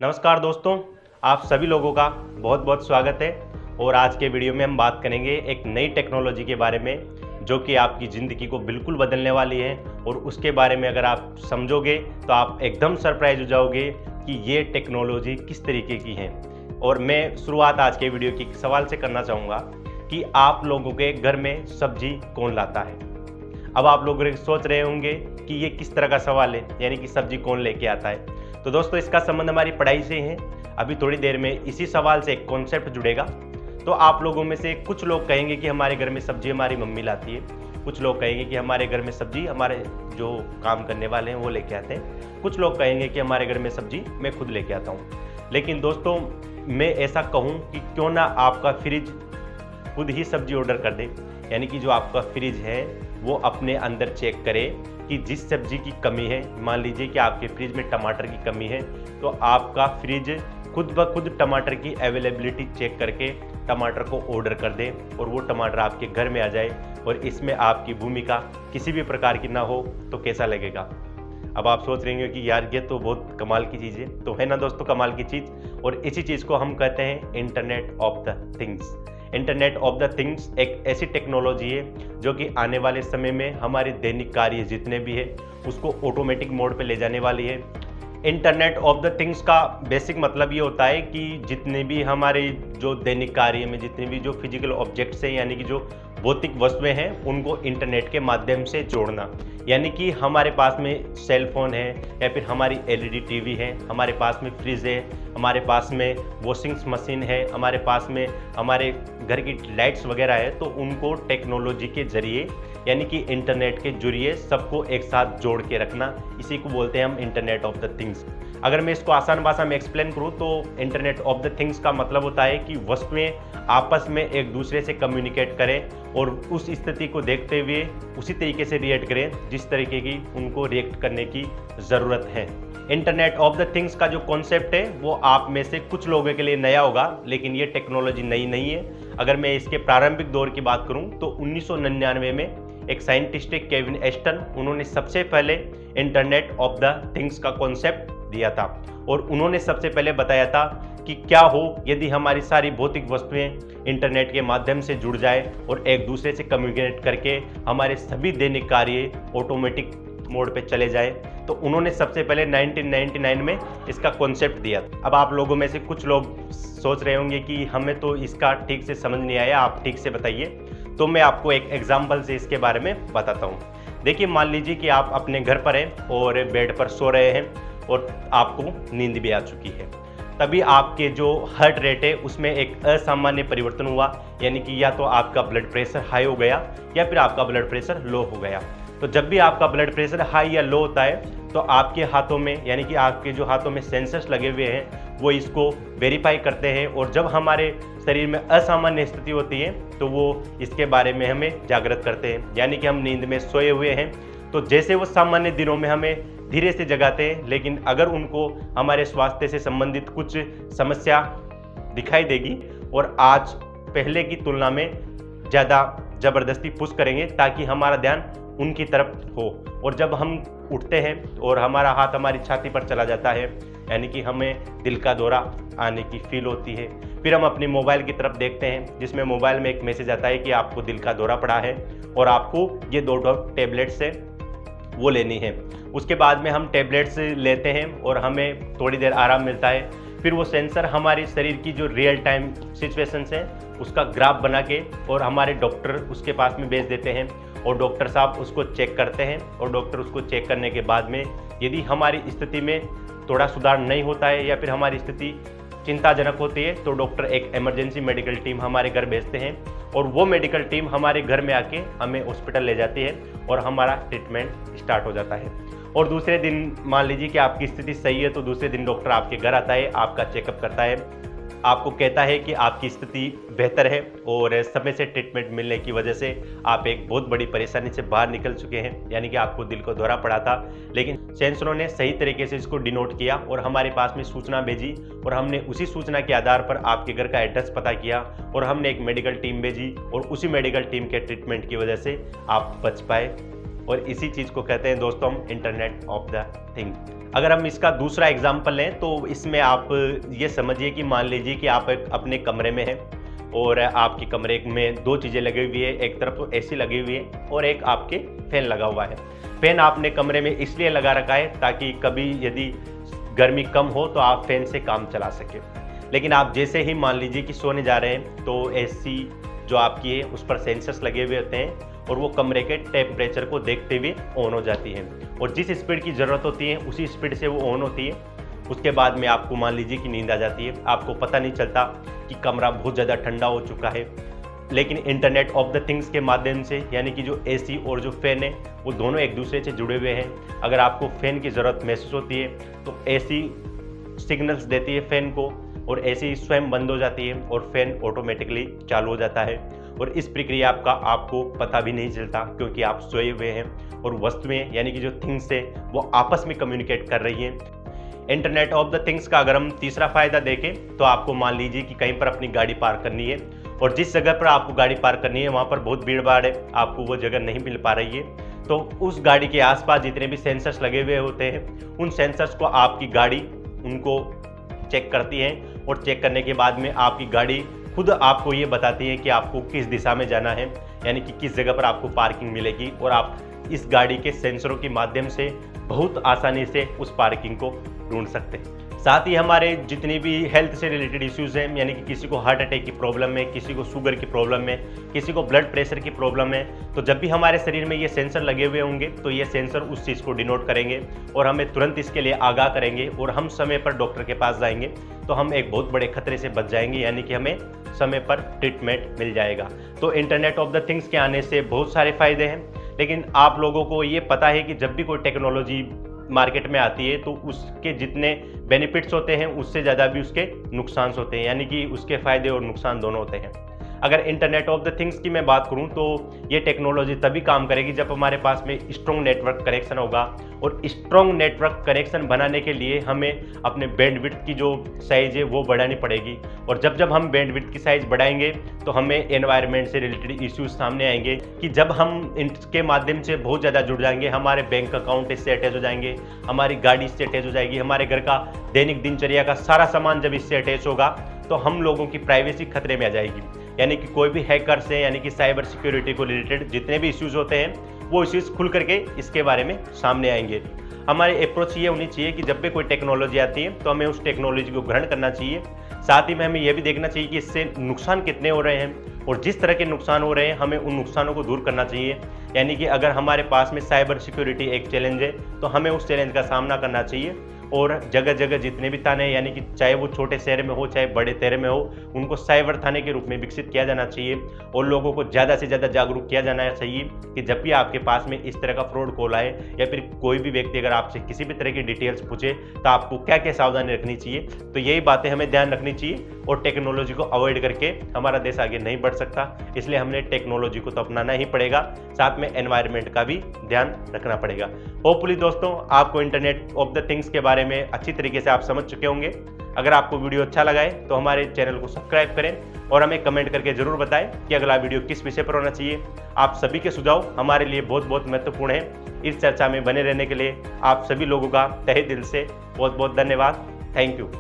नमस्कार दोस्तों, आप सभी लोगों का बहुत बहुत स्वागत है। और आज के वीडियो में हम बात करेंगे एक नई टेक्नोलॉजी के बारे में जो कि आपकी ज़िंदगी को बिल्कुल बदलने वाली है। और उसके बारे में अगर आप समझोगे तो आप एकदम सरप्राइज हो जाओगे कि ये टेक्नोलॉजी किस तरीके की है। और मैं शुरुआत आज के वीडियो की एक सवाल से करना चाहूँगा कि आप लोगों के घर में सब्जी कौन लाता है। अब आप लोग सोच रहे होंगे कि ये किस तरह का सवाल है, यानी कि सब्जी कौन लेके आता है। तो दोस्तों, इसका संबंध हमारी पढ़ाई से है। अभी थोड़ी देर में इसी सवाल से एक कॉन्सेप्ट जुड़ेगा। तो आप लोगों में से कुछ लोग कहेंगे कि हमारे घर में सब्जी हमारी मम्मी लाती है, कुछ लोग कहेंगे कि हमारे घर में सब्जी हमारे जो काम करने वाले हैं वो लेके आते हैं, कुछ लोग कहेंगे कि हमारे घर में सब्जी मैं खुद लेके आता हूँ। लेकिन दोस्तों, मैं ऐसा कहूँ कि क्यों ना आपका फ्रिज खुद ही सब्जी ऑर्डर कर दे, यानी कि जो आपका फ्रिज है वो अपने अंदर चेक करे कि जिस सब्जी की कमी है, मान लीजिए कि आपके फ्रिज में टमाटर की कमी है, तो आपका फ्रिज खुद ब खुद टमाटर की अवेलेबिलिटी चेक करके टमाटर को ऑर्डर कर दे और वो टमाटर आपके घर में आ जाए और इसमें आपकी भूमिका किसी भी प्रकार की ना हो, तो कैसा लगेगा। अब आप सोच रहे होंगे कि यार ये तो बहुत कमाल की चीज़ है। तो है ना दोस्तों, कमाल की चीज़। और इसी चीज़ को हम कहते हैं internet of the things. Internet of the things एक ऐसी टेक्नोलॉजी है जो कि आने वाले समय में हमारे दैनिक कार्य जितने भी है उसको ऑटोमेटिक मोड पे ले जाने वाली है। इंटरनेट ऑफ द थिंग्स का बेसिक मतलब ये होता है कि जितने भी हमारे जो दैनिक कार्य में जितने भी जो फिजिकल ऑब्जेक्ट्स हैं, यानी कि जो भौतिक वस्तुएं हैं, उनको इंटरनेट के माध्यम से जोड़ना। यानी कि हमारे पास में सेल फोन है, या फिर हमारी एलईडी टीवी है, हमारे पास में फ्रिज है, हमारे पास में वॉशिंग मशीन है, हमारे पास में हमारे घर की लाइट्स वगैरह है, तो उनको टेक्नोलॉजी के जरिए यानी कि इंटरनेट के जरिए सबको एक साथ जोड़ के रखना, इसी को बोलते हैं हम इंटरनेट ऑफ द थिंग्स। अगर मैं इसको आसान भाषा में एक्सप्लेन करूँ तो इंटरनेट ऑफ द थिंग्स का मतलब होता है कि वस्तुएं आपस में एक दूसरे से कम्युनिकेट करें और उस स्थिति को देखते हुए उसी तरीके से रिएक्ट करें जिस तरीके की उनको रिएक्ट करने की ज़रूरत है। इंटरनेट ऑफ द थिंग्स का जो कॉन्सेप्ट है वो आप में से कुछ लोगों के लिए नया होगा, लेकिन ये टेक्नोलॉजी नई नहीं है। अगर मैं इसके प्रारंभिक दौर की बात करूं तो 1999 में एक साइंटिस्ट है केविन एस्टन, उन्होंने सबसे पहले इंटरनेट ऑफ द थिंग्स का कॉन्सेप्ट दिया था। और उन्होंने सबसे पहले बताया था कि क्या हो यदि हमारी सारी भौतिक वस्तुएं इंटरनेट के माध्यम से जुड़ जाए और एक दूसरे से कम्युनिकेट करके हमारे सभी दैनिक कार्य ऑटोमेटिक मोड पे चले जाए। तो उन्होंने सबसे पहले 1999 में इसका कॉन्सेप्ट दिया। अब आप लोगों में से कुछ लोग सोच रहे होंगे कि हमें तो इसका ठीक से समझ नहीं आया, आप ठीक से बताइए। तो मैं आपको एक एग्जाम्पल से इसके बारे में बताता हूँ। देखिए, मान लीजिए कि आप अपने घर पर हैं और बेड पर सो रहे हैं और आपको नींद भी आ चुकी है। तभी आपके जो हार्ट रेट है उसमें एक असामान्य परिवर्तन हुआ, यानी कि या तो आपका ब्लड प्रेशर हाई हो गया या फिर आपका ब्लड प्रेशर लो हो गया। तो जब भी आपका ब्लड प्रेशर हाई या लो होता है तो आपके हाथों में, यानी कि आपके जो हाथों में सेंसर्स लगे हुए हैं, वो इसको वेरीफाई करते हैं। और जब हमारे शरीर में असामान्य स्थिति होती है तो वो इसके बारे में हमें जागृत करते हैं। यानी कि हम नींद में सोए हुए हैं तो जैसे वो सामान्य दिनों में हमें धीरे से जगाते हैं, लेकिन अगर उनको हमारे स्वास्थ्य से संबंधित कुछ समस्या दिखाई देगी और आज पहले की तुलना में ज़्यादा ज़बरदस्ती पुश करेंगे ताकि हमारा ध्यान उनकी तरफ हो। और जब हम उठते हैं और हमारा हाथ हमारी छाती पर चला जाता है, यानी कि हमें दिल का दौरा आने की फील होती है। फिर हम अपने मोबाइल की तरफ देखते हैं जिसमें मोबाइल में एक मैसेज आता है कि आपको दिल का दौरा पड़ा है और आपको ये 2 टैबलेट्स है वो लेनी है। उसके बाद में हम टैबलेट्स लेते हैं और हमें थोड़ी देर आराम मिलता है। फिर वो सेंसर हमारे शरीर की जो रियल टाइम सिचुएशंस हैं उसका ग्राफ बना के और हमारे डॉक्टर उसके पास में भेज देते हैं और डॉक्टर साहब उसको चेक करते हैं। और डॉक्टर उसको चेक करने के बाद में यदि हमारी स्थिति में थोड़ा सुधार नहीं होता है या फिर हमारी स्थिति चिंताजनक होती है तो डॉक्टर एक इमरजेंसी मेडिकल टीम हमारे घर भेजते हैं और वो मेडिकल टीम हमारे घर में आके हमें हॉस्पिटल ले जाती है और हमारा ट्रीटमेंट स्टार्ट हो जाता है। और दूसरे दिन मान लीजिए कि आपकी स्थिति सही है तो दूसरे दिन डॉक्टर आपके घर आता है, आपका चेकअप करता है, आपको कहता है कि आपकी स्थिति बेहतर है और समय से ट्रीटमेंट मिलने की वजह से आप एक बहुत बड़ी परेशानी से बाहर निकल चुके हैं। यानी कि आपको दिल को दौरा पड़ा था, लेकिन सेंसरों ने सही तरीके से इसको डिनोट किया और हमारे पास में सूचना भेजी और हमने उसी सूचना के आधार पर आपके घर का एड्रेस पता किया और हमने एक मेडिकल टीम भेजी और उसी मेडिकल टीम के ट्रीटमेंट की वजह से आप बच पाए और इसी चीज़ को कहते हैं दोस्तों हम इंटरनेट ऑफ द थिंग। अगर हम इसका दूसरा एग्जाम्पल लें तो इसमें आप ये समझिए कि मान लीजिए कि आप एक अपने कमरे में हैं और आपके कमरे में दो चीज़ें लगी हुई है, एक तरफ तो एसी लगी हुई है और एक आपके फैन लगा हुआ है। फैन आपने कमरे में इसलिए लगा रखा है ताकि कभी यदि गर्मी कम हो तो आप फैन से काम चला सके। लेकिन आप जैसे ही मान लीजिए कि सोने जा रहे हैं तो एसी जो आपकी है उस पर सेंसर्स लगे हुए होते हैं और वो कमरे के टेम्परेचर को देखते हुए ऑन हो जाती है और जिस स्पीड की ज़रूरत होती है उसी स्पीड से वो ऑन होती है। उसके बाद में आपको मान लीजिए कि नींद आ जाती है, आपको पता नहीं चलता कि कमरा बहुत ज़्यादा ठंडा हो चुका है। लेकिन इंटरनेट ऑफ द थिंग्स के माध्यम से यानी कि जो एसी और जो फैन है वो दोनों एक दूसरे से जुड़े हुए हैं। अगर आपको फैन की ज़रूरत महसूस होती है तो एसी सिग्नल्स देती है फैन को और एसी स्वयं बंद हो जाती है और फैन ऑटोमेटिकली चालू हो जाता है और इस प्रक्रिया का आपको पता भी नहीं चलता क्योंकि आप सोए हुए हैं और वस्तुएं यानी कि जो थिंग्स है वो आपस में कम्युनिकेट कर रही हैं। इंटरनेट ऑफ द थिंग्स का अगर हम तीसरा फायदा देखें तो आपको मान लीजिए कि कहीं पर अपनी गाड़ी पार्क करनी है और जिस जगह पर आपको गाड़ी पार्क करनी है वहाँ पर बहुत भीड़ भाड़ है, आपको वो जगह नहीं मिल पा रही है, तो उस गाड़ी के आसपास जितने भी सेंसर्स लगे हुए होते हैं उन सेंसर्स को आपकी गाड़ी उनको चेक करती है और चेक करने के बाद में आपकी गाड़ी खुद आपको ये बताती है कि आपको किस दिशा में जाना है, यानी कि किस जगह पर आपको पार्किंग मिलेगी और आप इस गाड़ी के सेंसरों के माध्यम से बहुत आसानी से उस पार्किंग को ढूंढ सकते हैं। साथ ही हमारे जितनी भी हेल्थ से रिलेटेड इश्यूज़ हैं, यानी कि किसी को हार्ट अटैक की प्रॉब्लम है, किसी को शुगर की प्रॉब्लम है, किसी को ब्लड प्रेशर की प्रॉब्लम है, तो जब भी हमारे शरीर में ये सेंसर लगे हुए होंगे तो ये सेंसर उस चीज़ को डिनोट करेंगे और हमें तुरंत इसके लिए आगाह करेंगे और हम समय पर डॉक्टर के पास जाएंगे तो हम एक बहुत बड़े खतरे से बच जाएंगे, यानी कि हमें समय पर ट्रीटमेंट मिल जाएगा। तो इंटरनेट ऑफ द थिंग्स के आने से बहुत सारे फायदे हैं, लेकिन आप लोगों को ये पता है कि जब भी कोई टेक्नोलॉजी मार्केट में आती है तो उसके जितने बेनिफिट्स होते हैं उससे ज़्यादा भी उसके नुकसान होते हैं, यानी कि उसके फ़ायदे और नुकसान दोनों होते हैं। अगर इंटरनेट ऑफ द थिंग्स की मैं बात करूं तो ये टेक्नोलॉजी तभी काम करेगी जब हमारे पास में स्ट्रॉन्ग नेटवर्क कनेक्शन होगा और स्ट्रॉन्ग नेटवर्क कनेक्शन बनाने के लिए हमें अपने बैंडविड्थ की जो साइज़ है वो बढ़ानी पड़ेगी और जब हम बैंडविड्थ की साइज़ बढ़ाएंगे तो हमें एनवायरनमेंट से रिलेटेड इश्यूज सामने आएंगे कि जब हम इनके माध्यम से बहुत ज़्यादा जुड़ जाएंगे, हमारे बैंक अकाउंट इससे अटैच हो जाएंगे, हमारी गाड़ी इससे अटैच हो जाएगी, हमारे घर का दैनिक दिनचर्या का सारा सामान जब इससे अटैच होगा तो हम लोगों की प्राइवेसी खतरे में आ जाएगी। यानी कि कोई भी हैकर्स हैं, यानी कि साइबर सिक्योरिटी को रिलेटेड जितने भी इश्यूज होते हैं वो इश्यूज खुल करके इसके बारे में सामने आएंगे। हमारी अप्रोच ये होनी चाहिए कि जब भी कोई टेक्नोलॉजी आती है तो हमें उस टेक्नोलॉजी को ग्रहण करना चाहिए, साथ ही में हमें यह भी देखना चाहिए कि इससे नुकसान कितने हो रहे हैं और जिस तरह के नुकसान हो रहे हैं हमें उन नुकसानों को दूर करना चाहिए। यानी कि अगर हमारे पास में साइबर सिक्योरिटी एक चैलेंज है तो हमें उस चैलेंज का सामना करना चाहिए और जगह जगह जितने भी थाने, यानी कि चाहे वो छोटे शहर में हो चाहे बड़े शहर में हो, उनको साइबर थाने के रूप में विकसित किया जाना चाहिए और लोगों को ज़्यादा से ज़्यादा जागरूक किया जाना चाहिए कि जब भी आपके पास में इस तरह का फ्रॉड कॉल आए या फिर कोई भी व्यक्ति अगर आपसे किसी भी तरह की डिटेल्स पूछे तो आपको क्या क्या सावधानी रखनी चाहिए। तो यही बातें हमें ध्यान रखनी चाहिए और टेक्नोलॉजी को अवॉइड करके हमारा देश आगे नहीं बढ़ सकता, इसलिए हमने टेक्नोलॉजी को तो अपनाना ही पड़ेगा, साथ में एनवायरनमेंट का भी ध्यान रखना पड़ेगा। होपफुली दोस्तों आपको इंटरनेट ऑफ द थिंग्स के बारे में अच्छी तरीके से आप समझ चुके होंगे। अगर आपको वीडियो अच्छा लगा है तो हमारे चैनल को सब्सक्राइब करें और हमें कमेंट करके जरूर बताएं कि अगला वीडियो किस विषय पर होना चाहिए। आप सभी के सुझाव हमारे लिए बहुत बहुत महत्वपूर्ण है। इस चर्चा में बने रहने के लिए आप सभी लोगों का तहे दिल से बहुत बहुत धन्यवाद। Thank you.